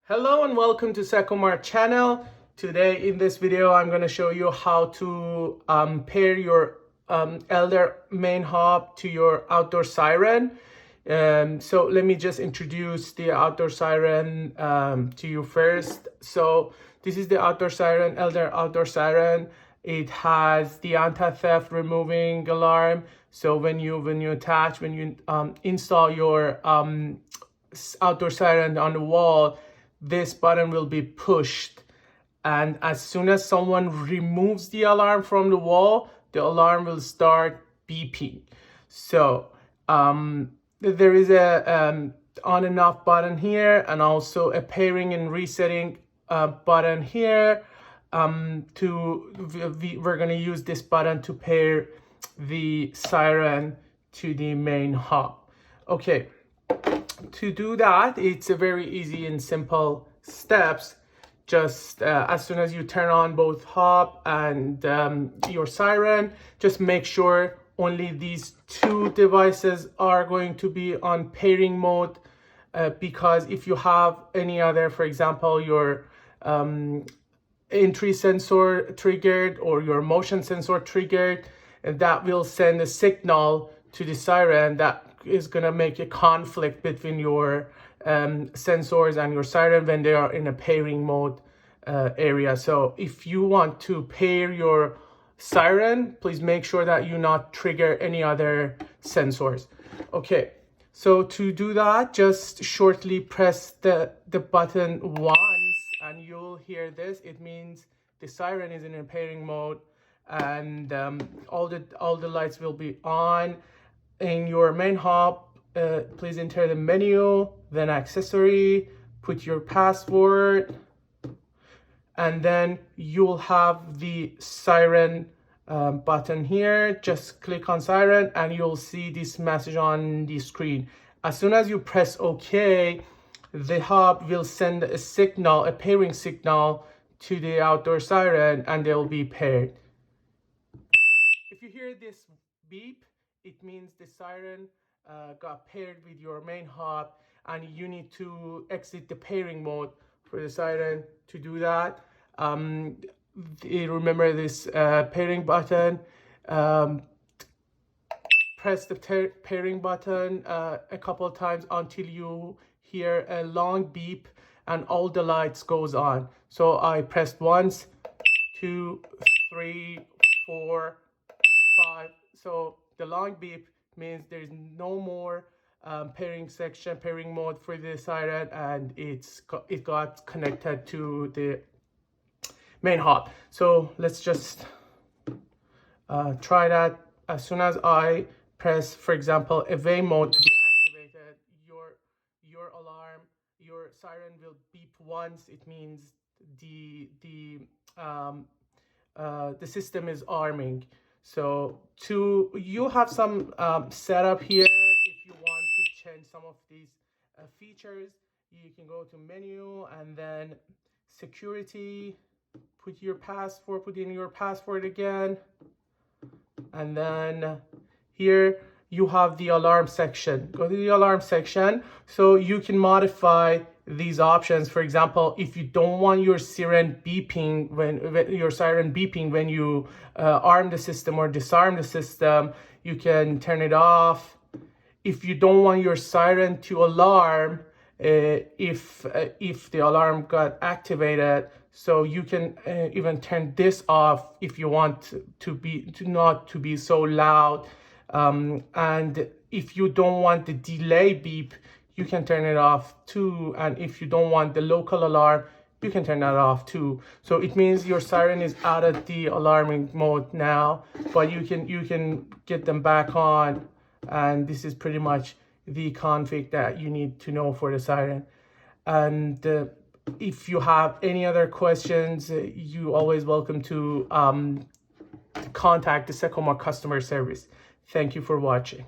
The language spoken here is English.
Hello and welcome to Secomar channel. Today in this video I'm going to show you how to pair your Elder main hub to your outdoor siren. So let me just introduce the outdoor siren to you first. So this is the outdoor siren, Elder outdoor siren. It has the anti-theft removing alarm. So when you install your outdoor siren on the wall, this button will be pushed, and as soon as someone removes the alarm from the wall, the alarm will start beeping. So there is a on and off button here, and also a pairing and resetting button here. We're going to use this button to pair the siren to the main hub. Okay, to do that, it's a very easy and simple steps. Just as soon as you turn on both hub and your siren, just make sure only these two devices are going to be on pairing mode, because if you have any other, for example, your entry sensor triggered or your motion sensor triggered, and that will send a signal to the siren that is going to make a conflict between your sensors and your siren when they are in a pairing mode area. So if you want to pair your siren, please make sure that you not trigger any other sensors. Okay, so to do that, just shortly press the button once and you'll hear this. It means the siren is in a pairing mode, and all the lights will be on. In your main hub, please enter the menu, then accessory, put your password, and then you'll have the siren button here. Just click on siren and you'll see this message on the screen. As soon as you press OK, the hub will send a signal, a pairing signal, to the outdoor siren, and they'll be paired. If you hear this beep, it means the siren got paired with your main hub, and you need to exit the pairing mode for the siren. To do that, remember this pairing button. Press the pairing button a couple of times until you hear a long beep and all the lights goes on. So I pressed once, 2, 3, 4, 5. So the long beep means there's no more pairing mode for the siren, and it got connected to the main hub. So let's just try that. As soon as I press, for example, away mode to be activated, your alarm, your siren will beep once. It means the system is arming. So you have some setup here. If you want to change some of these features, you can go to menu and then security, put in your password again, and then here you have the alarm section. Go to the alarm section so you can modify these options. For example, if you don't want your siren beeping when you arm the system or disarm the system, you can turn it off. If you don't want your siren to alarm if the alarm got activated, so you can even turn this off if you want not to be so loud. And if you don't want the delay beep, you can turn it off too. And if you don't want the local alarm, you can turn that off too. So it means your siren is out of the alarming mode now, but you can get them back on. And this is pretty much the config that you need to know for the siren. And if you have any other questions, you always welcome to contact the Secomar customer service. Thank you for watching.